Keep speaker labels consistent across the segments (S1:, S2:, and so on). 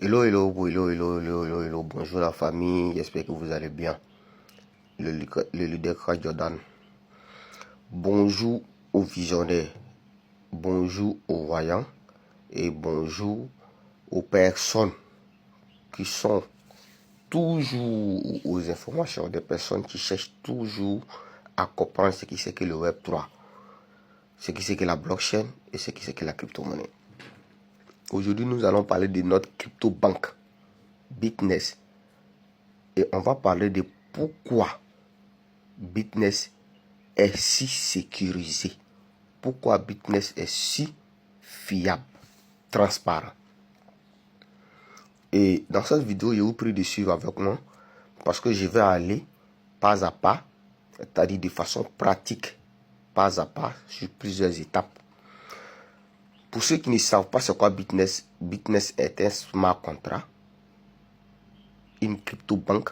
S1: Hello, hello, hello, hello, hello, hello, hello. Bonjour la famille, j'espère que vous allez bien. Le leader Jordan. Bonjour aux visionnaires, bonjour aux voyants et bonjour aux personnes qui sont toujours aux informations, des personnes qui cherchent toujours à comprendre ce qui c'est que le Web3, ce qui c'est que la blockchain et ce qui c'est que la crypto-monnaie. Aujourd'hui, nous allons parler de notre crypto-banque, Bitness. Et on va parler de pourquoi Bitness est si sécurisé. Pourquoi Bitness est si fiable, transparent. Et dans cette vidéo, je vous prie de suivre avec moi parce que je vais aller pas à pas, c'est-à-dire de façon pratique, pas à pas, sur plusieurs étapes. Pour ceux qui ne savent pas c'est quoi Bitness, Bitness est un smart contract, une crypto-banque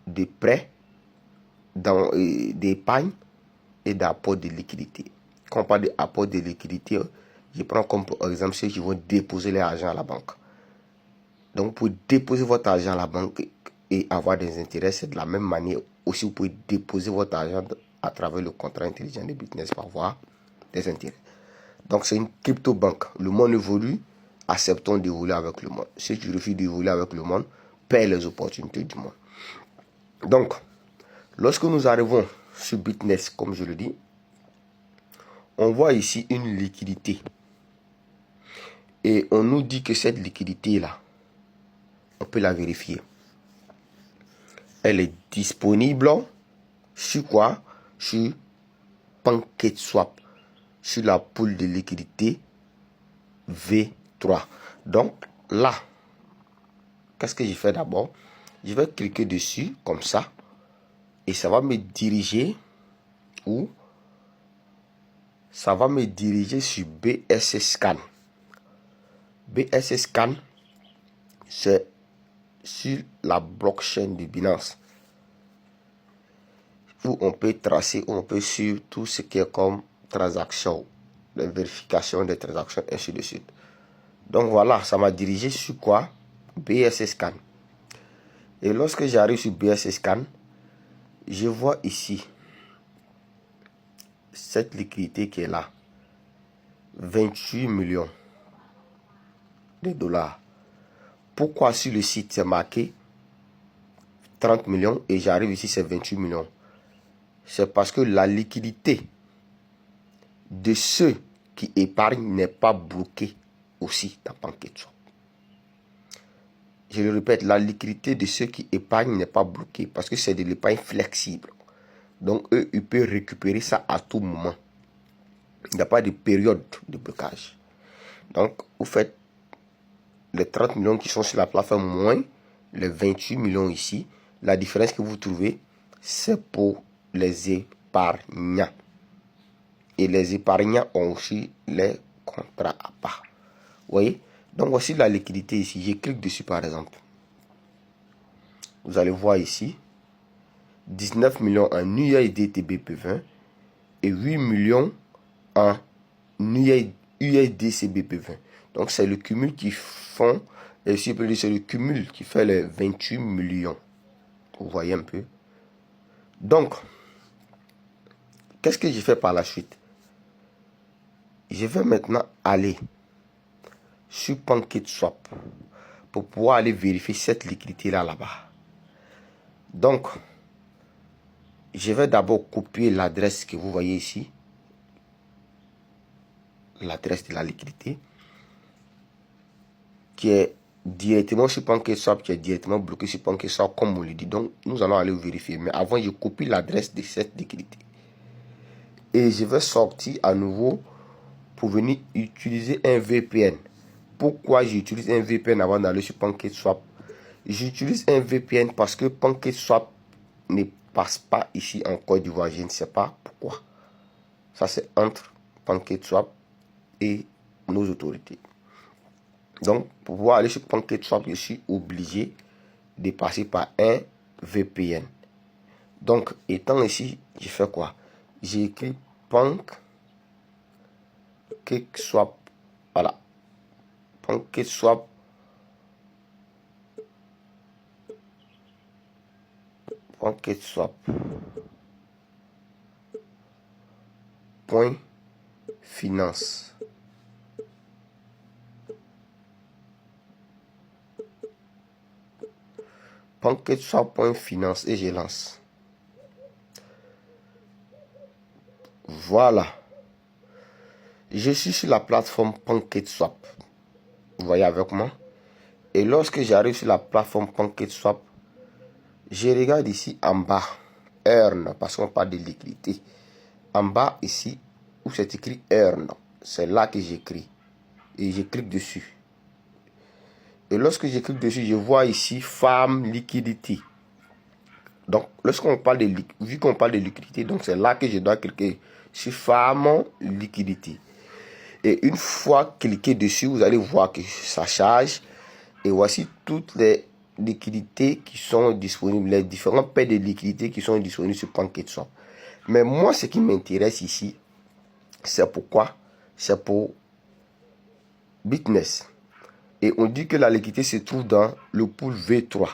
S1: de prêts, d'épargne et d'apport de liquidité. Quand on parle d'apport de liquidité, je prends comme par exemple ceux qui vont déposer leur argent à la banque. Donc pour déposer votre argent à la banque et avoir des intérêts, c'est de la même manière. Aussi, vous pouvez déposer votre argent à travers le contrat intelligent de Bitness pour avoir des intérêts. Donc c'est une crypto-banque. Le monde évolue, acceptons d'évoluer avec le monde. Ceux qui refusent d'évoluer avec le monde perdent les opportunités du monde. Donc, lorsque nous arrivons sur Bitness, comme je le dis, on voit ici une liquidité. Et on nous dit que cette liquidité-là, on peut la vérifier. Elle est disponible sur quoi? Sur PancakeSwap, sur la pool de liquidité V3. Donc là, qu'est-ce que je fais d'abord? Je vais cliquer dessus comme ça et ça va me diriger où? Ça va me diriger sur BSC Scan. BSC Scan, c'est sur la blockchain de Binance, où on peut tracer, où on peut suivre tout ce qui est comme transaction, la vérification des transactions, ainsi de suite. Donc voilà, ça m'a dirigé sur quoi? BSC Scan. Et lorsque j'arrive sur BSC Scan, je vois ici cette liquidité qui est là. 28 millions de dollars. Pourquoi sur le site c'est marqué 30 millions et j'arrive ici c'est 28 millions? C'est parce que la liquidité de ceux qui épargnent n'est pas bloquée aussi dans PancakeSwap. Je le répète, la liquidité de ceux qui épargnent n'est pas bloquée parce que c'est de l'épargne flexible. Donc eux, ils peuvent récupérer ça à tout moment. Il n'y a pas de période de blocage. Donc vous faites les 30 millions qui sont sur la plateforme moins les 28 millions ici. La différence que vous trouvez, c'est pour les épargnants. Et les épargnants ont aussi les contrats à part. Vous voyez? Donc voici la liquidité ici. Je clique dessus par exemple. Vous allez voir ici 19 millions en USD TBP20 et 8 millions en USD CBP20. Donc c'est le cumul qui font, et si c'est le cumul qui fait les 28 millions. Vous voyez un peu. Donc, qu'est-ce que j'ai fait par la suite? Je vais maintenant aller sur PancakeSwap pour pouvoir aller vérifier cette liquidité là-bas. Donc, je vais d'abord copier l'adresse que vous voyez ici. L'adresse de la liquidité. Qui est directement sur PancakeSwap, qui est directement bloqué sur PancakeSwap, comme on le dit. Donc, nous allons aller vérifier. Mais avant, je copie l'adresse de cette liquidité. Et je vais sortir à nouveau pour venir utiliser un VPN. Pourquoi j'utilise un VPN avant d'aller sur PancakeSwap? J'utilise un VPN parce que PancakeSwap ne passe pas ici en Côte d'Ivoire. Je ne sais pas pourquoi. Ça, c'est entre PancakeSwap et nos autorités. Donc, pour pouvoir aller sur PancakeSwap, je suis obligé de passer par un VPN. Donc, étant ici, je fais quoi? J'ai écrit PancakeSwap. Voilà. PancakeSwap PancakeSwap. Point finance. PancakeSwap point finance et je lance. Voilà. Je suis sur la plateforme PancakeSwap. Vous voyez avec moi. Et lorsque j'arrive sur la plateforme PancakeSwap, je regarde ici en bas, Earn, parce qu'on parle de liquidité. En bas ici, où c'est écrit Earn, c'est là que j'écris. Et je clique dessus. Et lorsque je clique dessus, je vois ici Farm Liquidity. Donc, lorsqu'on parle de vu qu'on parle de liquidité, donc c'est là que je dois cliquer sur Farm Liquidity. Et une fois cliqué dessus, vous allez voir que ça charge. Et voici toutes les liquidités qui sont disponibles, les différents paires de liquidités qui sont disponibles sur PancakeSwap. Mais moi, ce qui m'intéresse ici, c'est pourquoi? C'est pour Bitness. Et on dit que la liquidité se trouve dans le pool V3. Vous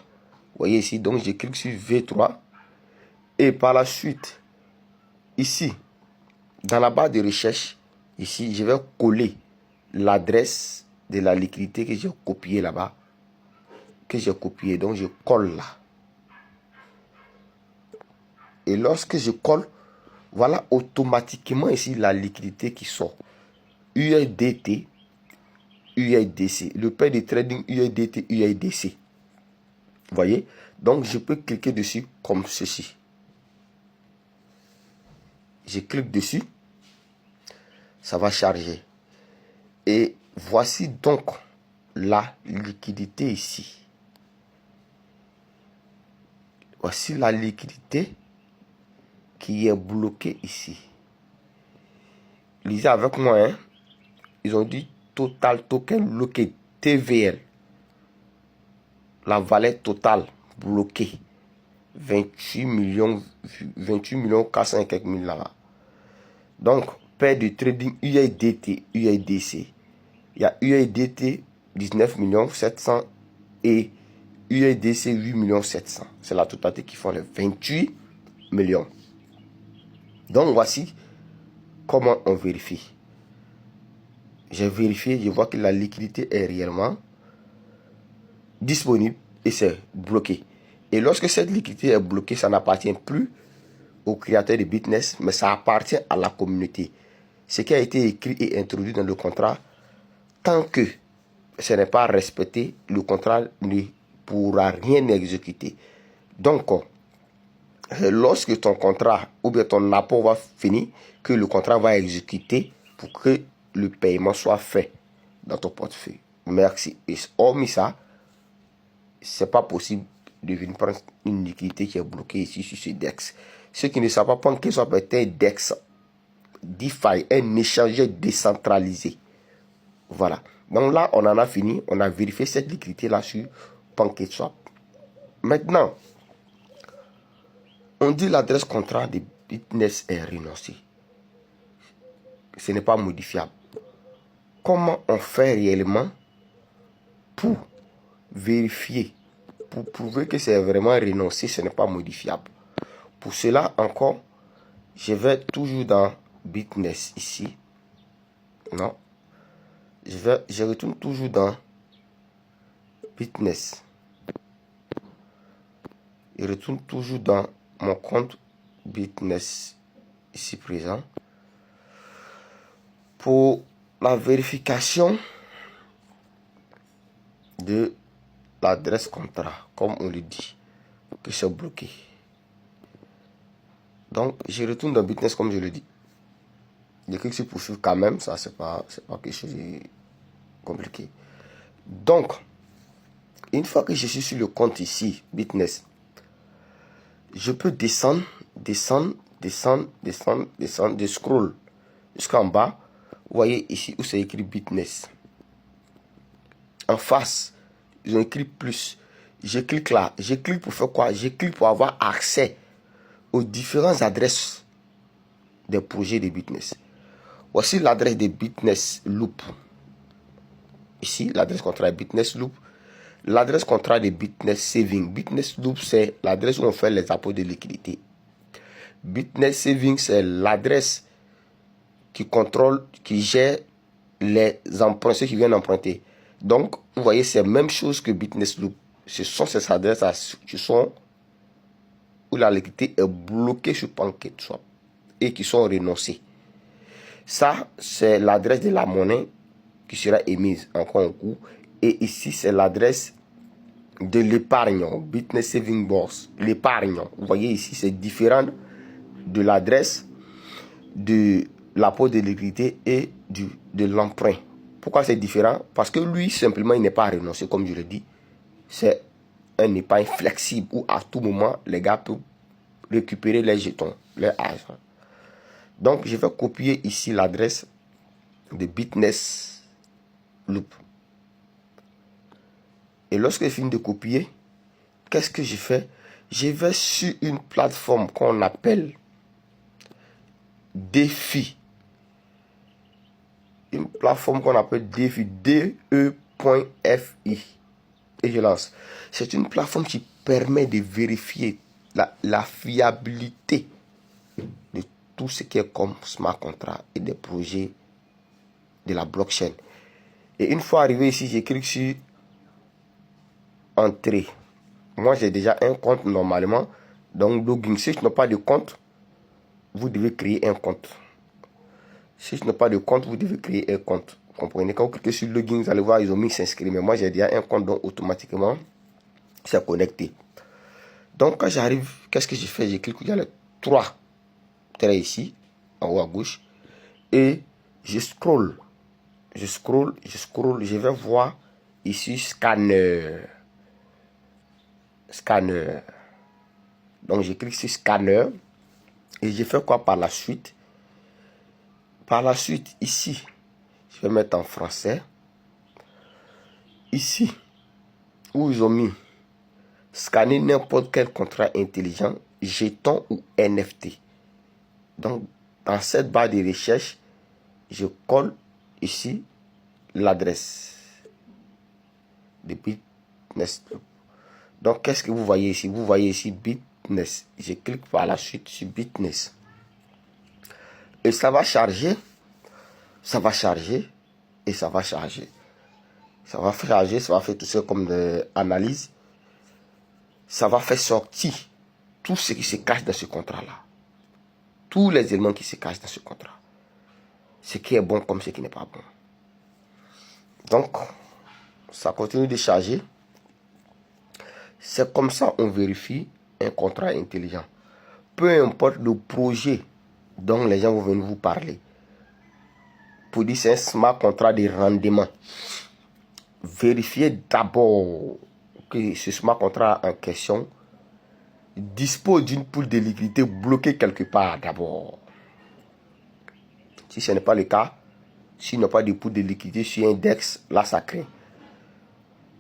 S1: voyez ici, donc je clique sur V3. Et par la suite, ici, dans la barre de recherche, ici, je vais coller l'adresse de la liquidité que j'ai copiée là-bas. Donc je colle là. Et lorsque je colle, voilà automatiquement ici la liquidité qui sort. USDT, USDC. Le pair de trading USDT, USDC. Vous voyez? Donc je peux cliquer dessus comme ceci. Je clique dessus. Ça va charger. Et voici donc la liquidité ici. Voici la liquidité qui est bloquée ici. Lisez avec moi, hein. Ils ont dit Total Token bloqué, TVL. La valeur totale bloquée. 28 millions 400 et quelques mille là-bas. Donc, paire de trading USDT, USDC. Il y a USDT 19 700 et USDC 8 700. C'est la totalité qui font les 28 millions. Donc, voici comment on vérifie. J'ai vérifié, je vois que la liquidité est réellement disponible et c'est bloqué. Et lorsque cette liquidité est bloquée, ça n'appartient plus au créateur de Bitness, mais ça appartient à la communauté. Ce qui a été écrit et introduit dans le contrat, tant que ce n'est pas respecté, le contrat ne pourra rien exécuter. Donc, lorsque ton contrat ou bien ton apport va finir, que le contrat va exécuter pour que le paiement soit fait dans ton portefeuille. Merci. Et hormis ça, c'est pas possible de venir prendre une liquidité qui est bloquée ici sur ce DEX. Ceux qui ne savent pas PancakeSwap est un DEX DeFi, un échangeur décentralisé. Voilà. Donc là, on en a fini. On a vérifié cette liquidité là sur PancakeSwap. Maintenant, on dit l'adresse contrat de Bitness est renoncée. Ce n'est pas modifiable. Comment on fait réellement pour vérifier, pour prouver que c'est vraiment renoncé, ce n'est pas modifiable? Pour cela encore, je vais toujours dans Bitness ici. Non. Je retourne toujours dans Bitness. Je retourne toujours dans mon compte Bitness ici présent. Pour la vérification de l'adresse contrat, comme on le dit, que c'est bloqué. Donc, je retourne dans Bitness comme je le dis. Je clique sur poursuivre quand même, ça c'est pas quelque chose de compliqué. Donc, une fois que je suis sur le compte ici, Bitness, je peux descendre, de scroll jusqu'en bas. Vous voyez ici où c'est écrit Bitness. En face, ils ont écrit plus. Je clique là. Je clique pour faire quoi? Je clique pour avoir accès aux différentes adresses des projets de Bitness. Voici l'adresse de Bitness Loop. Ici, l'adresse contrat Bitness Loop. L'adresse contrat de Bitness Saving. Bitness Loop, c'est l'adresse où on fait les apports de liquidité. Bitness Saving, c'est l'adresse qui contrôle, qui gère les emprunts, ceux qui viennent emprunter. Donc, vous voyez, c'est la même chose que Bitness Loop. Ce sont ces adresses qui sont où la liquidité est bloquée sur PancakeSwap et qui sont renoncées. Ça, c'est l'adresse de la monnaie qui sera émise encore un coup. Et ici, c'est l'adresse de l'épargne, Bitness Saving Box. L'épargne, vous voyez ici, c'est différent de l'adresse de l'apport de liquidité et de l'emprunt. Pourquoi c'est différent? Parce que lui, simplement, il n'est pas renoncé, comme je l'ai dit. C'est un épargne flexible où à tout moment, les gars peuvent récupérer les jetons, les argent. Donc, je vais copier ici l'adresse de Bitness Loop. Et lorsque je finis de copier, qu'est-ce que je fais? Je vais sur une plateforme qu'on appelle Défi. Une plateforme qu'on appelle Défi, DE.fi. Et je lance. C'est une plateforme qui permet de vérifier la fiabilité de tout ce qui est comme smart contract et des projets de la blockchain. Et une fois arrivé ici, je clique sur Entrée. Moi, j'ai déjà un compte normalement. Donc, login. Si je n'ai pas de compte, vous devez créer un compte. Si je n'ai pas de compte, vous devez créer un compte. Vous comprenez? Quand vous cliquez sur login, vous allez voir, ils ont mis s'inscrire. Mais moi, j'ai déjà un compte, donc automatiquement, c'est connecté. Donc, quand j'arrive, qu'est-ce que j'ai fait? J'ai cliqué, il y a les 3 traits ici, en haut à gauche. Et je scroll. Je scroll. Je vais voir ici scanner. Scanner. Donc, je clique sur scanner. Et je fais quoi par la suite? Par la suite, ici, je vais mettre en français. Ici, où ils ont mis scanner n'importe quel contrat intelligent, jeton ou NFT. Donc, dans cette barre de recherche, je colle ici l'adresse de Bitness. Donc, qu'est-ce que vous voyez ici? Vous voyez ici Bitness. Je clique par la suite sur Bitness. Et ça va charger. Ça va charger. Et ça va charger. Ça va charger. Ça va faire tout ça comme de analyse. Ça va faire sortir tout ce qui se cache dans ce contrat-là. Tous les éléments qui se cachent dans ce contrat. Ce qui est bon comme ce qui n'est pas bon. Donc, ça continue de charger. C'est comme ça on vérifie un contrat intelligent. Peu importe le projet dont les gens vont venir vous parler. Pour dire c'est un smart contrat de rendement. Vérifiez d'abord que ce smart contrat en question dispose d'une pool de liquidité bloquée quelque part d'abord. Si ce n'est pas le cas, s'il n'a pas de pool de liquidité sur index, là ça craint.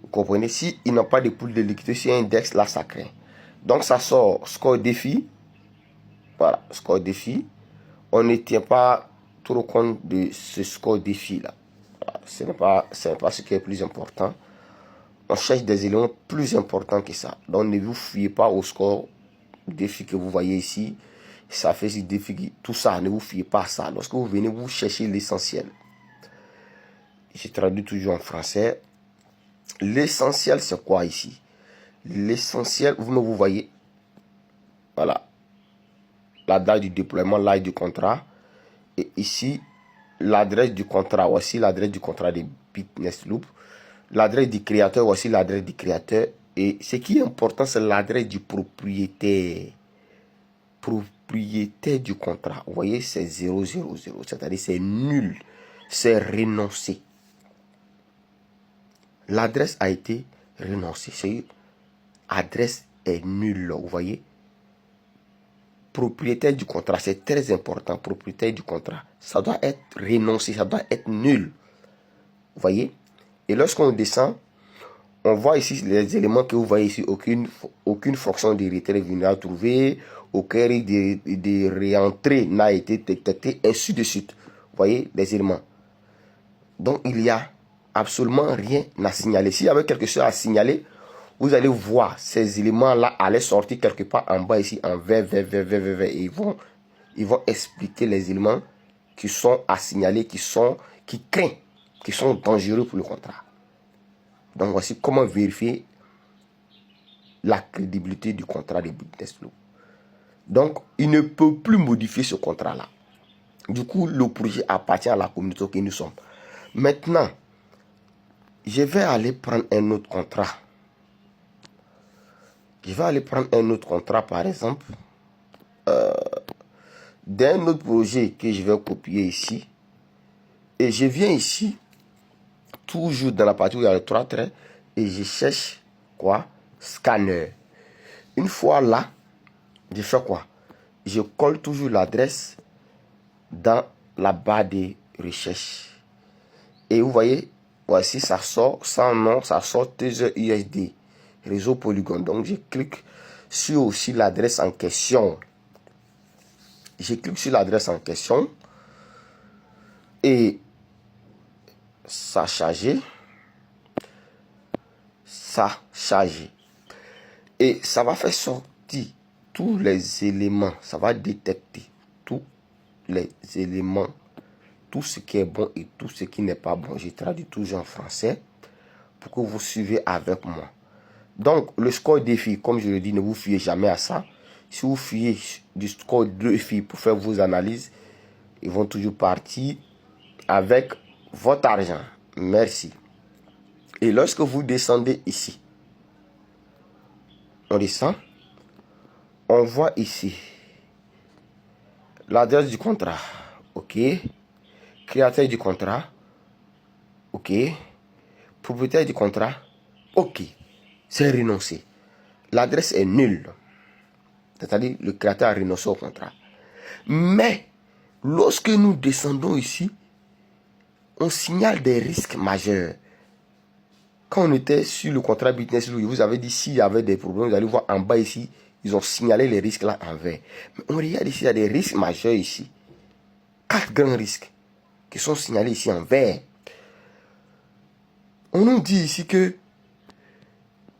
S1: Vous comprenez? Si il n'a pas de pool de liquidité sur index, là ça craint. Donc ça sort score défi. Voilà, score défi. On ne tient pas trop compte de ce score défi là. Voilà, ce n'est pas ce qui est plus important. On cherche des éléments plus importants que ça. Donc ne vous fiez pas au score défi que vous voyez ici. Ça fait ce défi, tout ça, ne vous fiez pas à ça. Lorsque vous venez, vous cherchez l'essentiel. Je traduis toujours en français. L'essentiel, c'est quoi ici? L'essentiel, vous voyez, voilà, la date du déploiement, l'âge du contrat. Et ici, l'adresse du contrat, voici l'adresse du contrat de Bitness Loop. L'adresse du créateur, voici l'adresse du créateur. Et ce qui est important, c'est l'adresse du propriétaire. Propriétaire du contrat. Vous voyez, c'est 000, c'est-à-dire c'est nul, c'est renoncé. L'adresse a été renoncée. C'est adresse est nulle. Vous voyez. Propriétaire du contrat, c'est très important. Propriétaire du contrat, ça doit être renoncé, ça doit être nul. Vous voyez. Et lorsqu'on descend, on voit ici les éléments que vous voyez ici. Aucune fonction de retrait venue trouver. Aucun risque de réentrée n'a été détecté. Ainsi de suite. Vous voyez les éléments. Donc il y a absolument rien à signaler. S'il y avait quelque chose à signaler, vous allez voir ces éléments-là aller sortir quelque part en bas ici en vert, vert, vert, vert, vert, vert. Et ils vont expliquer les éléments qui sont à signaler, qui craignent, qui sont dangereux pour le contrat. Donc voici comment vérifier la crédibilité du contrat de Business Loop. Donc il ne peut plus modifier ce contrat-là. Du coup, le projet appartient à la communauté que nous sommes. Maintenant, je vais aller prendre un autre contrat. Je vais aller prendre un autre contrat, par exemple, d'un autre projet que je vais copier ici. Et je viens ici, toujours dans la partie où il y a les 3 traits, et je cherche quoi? Scanner. Une fois là, je fais quoi? Je colle toujours l'adresse dans la barre de recherche. Et vous voyez, voici, ça sort sans nom, ça sort Tether USD, réseau Polygon. Donc je clique sur aussi l'adresse en question. Je clique sur l'adresse en question et ça charge. Ça charge. Et ça va faire sortir tous les éléments. Ça va détecter tous les éléments. Tout ce qui est bon et tout ce qui n'est pas bon. Je traduis toujours en français pour que vous suivez avec moi. Donc, le score défi, comme je le dis, ne vous fiez jamais à ça. Si vous fiez du score défi pour faire vos analyses, ils vont toujours partir avec votre argent. Merci. Et lorsque vous descendez ici, on descend, on voit ici l'adresse du contrat. OK. Créateur du contrat. OK. Propriétaire du contrat. OK. C'est renoncé. L'adresse est nulle. C'est-à-dire le créateur a renoncé au contrat. Mais lorsque nous descendons ici, on signale des risques majeurs. Quand on était sur le contrat Business Loop, vous avez dit s'il y avait des problèmes, vous allez voir en bas ici, ils ont signalé les risques là en vert. Mais on regarde ici, il y a des risques majeurs ici. 4 grands risques qui sont signalés ici en vert. On nous dit ici que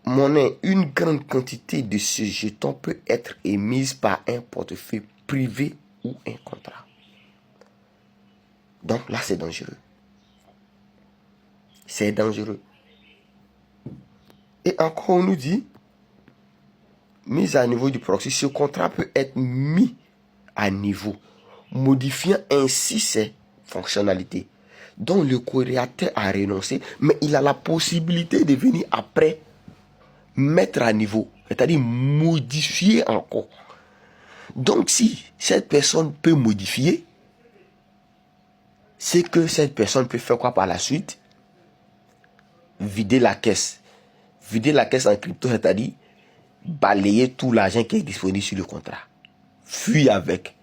S1: une grande quantité de ce jeton peut être émise par un portefeuille privé ou un contrat. Donc là, c'est dangereux. C'est dangereux. Et encore, on nous dit, mise à niveau du proxy, ce contrat peut être mis à niveau, modifiant ainsi ses fonctionnalités. Donc le créateur a renoncé, mais il a la possibilité de venir après mettre à niveau, c'est-à-dire modifier encore. Donc si cette personne peut modifier, c'est que cette personne peut faire quoi par la suite? Vider la caisse. Vider la caisse en crypto, c'est-à-dire balayer tout l'argent qui est disponible sur le contrat. Fuir avec.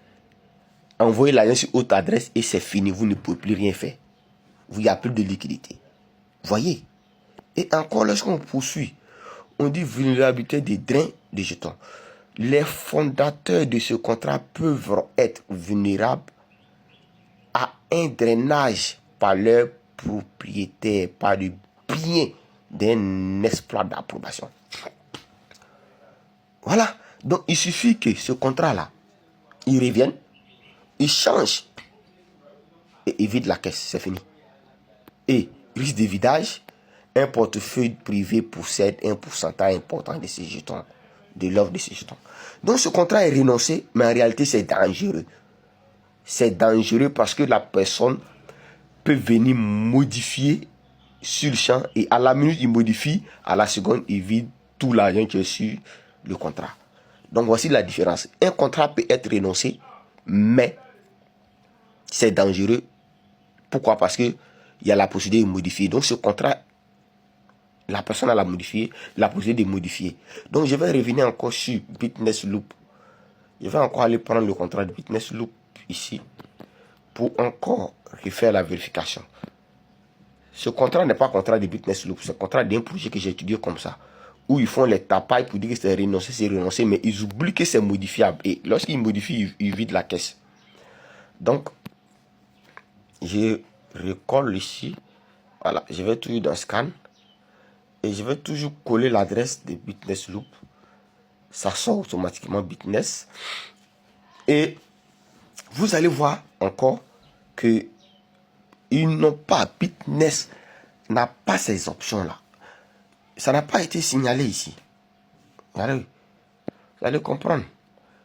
S1: Envoyer l'argent sur autre adresse et c'est fini. Vous ne pouvez plus rien faire. Il n'y a plus de liquidité. Voyez. Et encore lorsqu'on poursuit, on dit vulnérabilité des drains de jetons. Les fondateurs de ce contrat peuvent être vulnérables à un drainage par leur propriétaire, par le bien d'un exploit d'approbation. Voilà. Donc il suffit que ce contrat-là, il revienne, il change et il vide la caisse, c'est fini. Et risque de vidage, un portefeuille privé possède un pourcentage important de ces jetons, de l'offre de ces jetons. Donc ce contrat est renoncé, mais en réalité c'est dangereux. C'est dangereux parce que la personne peut venir modifier sur le champ et à la minute il modifie, à la seconde il vide tout l'argent qui est sur le contrat. Donc voici la différence. Un contrat peut être renoncé, mais c'est dangereux. Pourquoi? Parce que il y a la possibilité de modifier. Donc ce contrat, la personne a la modifié, la possibilité de modifier. Donc je vais revenir encore sur Business Loop. Je vais encore aller prendre le contrat de Business Loop ici pour encore refaire la vérification. Ce contrat n'est pas un contrat de Business Loop, c'est un contrat d'un projet que j'ai étudié comme ça, où ils font les tapailles pour dire que c'est renoncé, mais ils oublient que c'est modifiable. Et lorsqu'ils modifient, ils vident la caisse. Donc, je recolle ici Voilà, je vais toujours dans Scan. Et je vais toujours coller l'adresse de Bitness Loop. Ça sort automatiquement Bitness. Et vous allez voir encore que ils n'ont pas, Bitness n'a pas ces options-là. Ça n'a pas été signalé ici. Vous allez comprendre.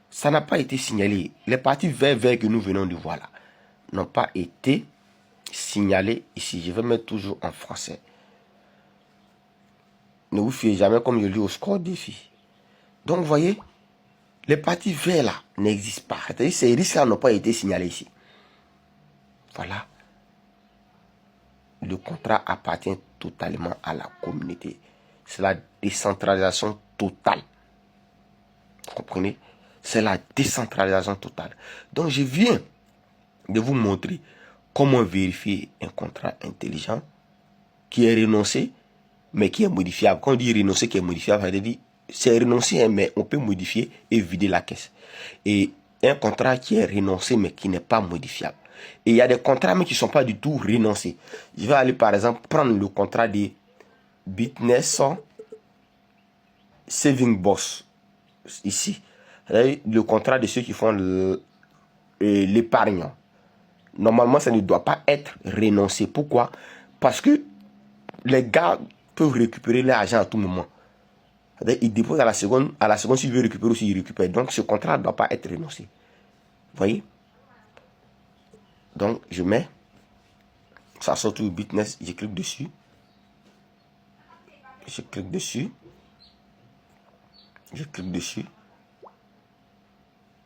S1: Ça n'a pas été signalé. Les parties vert que nous venons de voir là n'ont pas été signalées ici. Je vais mettre toujours en français. Ne vous fiez jamais comme je lis au score défi. Donc, vous voyez, les parties verts là n'existent pas. C'est-à-dire ces risques-là n'ont pas été signalés ici. Voilà. Le contrat appartient totalement à la communauté. C'est la décentralisation totale. Vous comprenez? C'est la décentralisation totale. Donc, je viens de vous montrer comment vérifier un contrat intelligent qui est renoncé, mais qui est modifiable. Quand on dit renoncer, qui est modifiable, ça veut dire c'est renoncé, mais on peut modifier et vider la caisse. Et un contrat qui est renoncé, mais qui n'est pas modifiable. Et il y a des contrats, mais qui ne sont pas du tout renoncés. Je vais aller, par exemple, prendre le contrat de Bitness Saving Boss. Ici. Le contrat de ceux qui font l'épargne. Normalement, ça ne doit pas être renoncé. Pourquoi? Parce que les gars peuvent récupérer l'argent à tout moment. Ils déposent à la seconde, s'ils veulent récupérer aussi, ils récupèrent. Donc, ce contrat ne doit pas être renoncé. Vous voyez? Donc, je mets, ça sort tout Bitness, je clique dessus. Je clique dessus. Je clique dessus.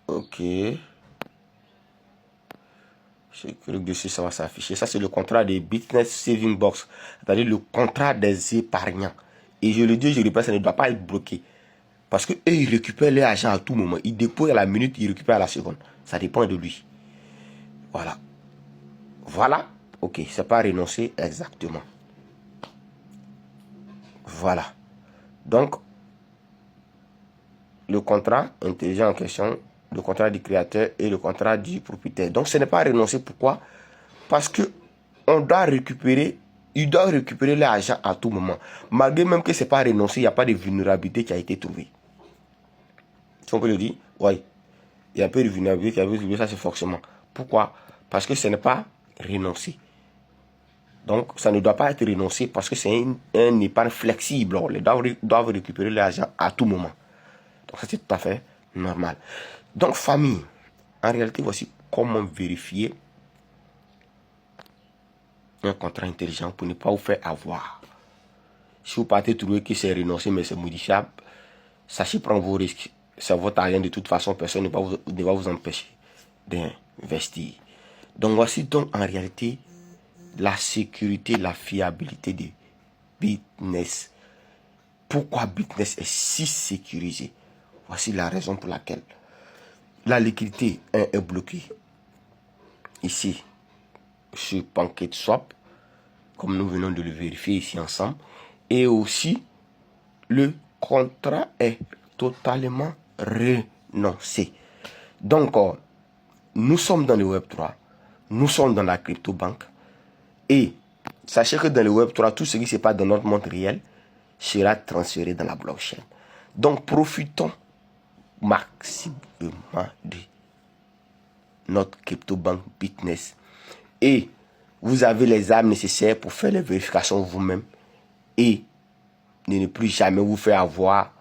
S1: Ok. Je clique dessus, ça va s'afficher. Ça, c'est le contrat de Bitness Saving Box. C'est-à-dire le contrat des épargnants. Et je le dis, je répète, ça ne doit pas être bloqué. Parce que eux, ils récupèrent leur argent à tout moment. Ils déposent à la minute, ils récupèrent à la seconde. Ça dépend de lui. Voilà. Voilà. Ok, c'est pas renoncer exactement. Voilà. Donc, le contrat intelligent en question, le contrat du créateur et le contrat du propriétaire. Donc, ce n'est pas renoncer. Pourquoi? Parce que on doit récupérer, il doit récupérer l'argent à tout moment. Malgré même que ce n'est pas renoncer, il n'y a pas de vulnérabilité qui a été trouvée. Si on peut le dire, oui. Il y a un peu de vulnérabilité qui a été trouvée, ça c'est forcément. Pourquoi? Parce que ce n'est pas renoncer. Donc, ça ne doit pas être renoncé parce que c'est un épargne flexible. Les doivent récupérer l'argent à tout moment. Donc, ça, c'est tout à fait normal. Donc, famille, en réalité, voici comment vérifier un contrat intelligent pour ne pas vous faire avoir. Si vous partez trouver que c'est renoncé, mais c'est modifiable, sachez prendre vos risques. C'est votre argent de toute façon, personne ne va vous empêcher d'investir. Donc, voici donc en réalité la sécurité, la fiabilité de Bitness. Pourquoi Bitness est si sécurisé? Voici la raison pour laquelle la liquidité est bloquée ici sur PancakeSwap, comme nous venons de le vérifier ici ensemble, et aussi le contrat est totalement renoncé. Donc, nous sommes dans le Web3, nous sommes dans la crypto-banque, et sachez que dans le Web3, tout ce qui se passe dans notre monde réel sera transféré dans la blockchain. Donc, profitons maximum de notre crypto-banque Bitness. Et vous avez les armes nécessaires pour faire les vérifications vous-même et ne plus jamais vous faire avoir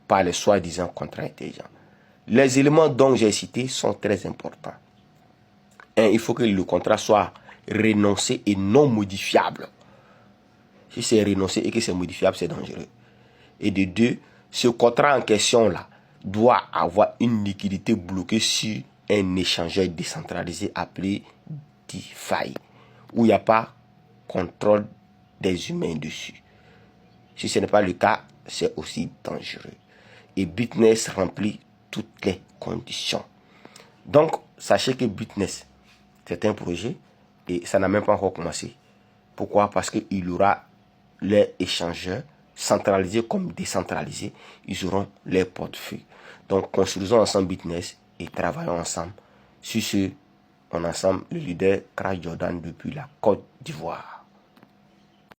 S1: par les soi-disant contrats intelligents. Les éléments dont j'ai cités sont très importants. Un, il faut que le contrat soit renoncé et non modifiable. Si c'est renoncé et que c'est modifiable, c'est dangereux. Et de deux, ce contrat en question-là doit avoir une liquidité bloquée sur un échangeur décentralisé appelé DeFi, où il n'y a pas contrôle des humains dessus. Si ce n'est pas le cas, c'est aussi dangereux. Et Bitness remplit toutes les conditions. Donc, sachez que Bitness, c'est un projet et ça n'a même pas encore commencé. Pourquoi? Parce qu'il aura les échangeurs centralisés comme décentralisés. Ils auront les portefeuilles. Donc, construisons ensemble Bitness et travaillons ensemble. Sur ce, on ensemble le leader Kra Jordan depuis la Côte d'Ivoire.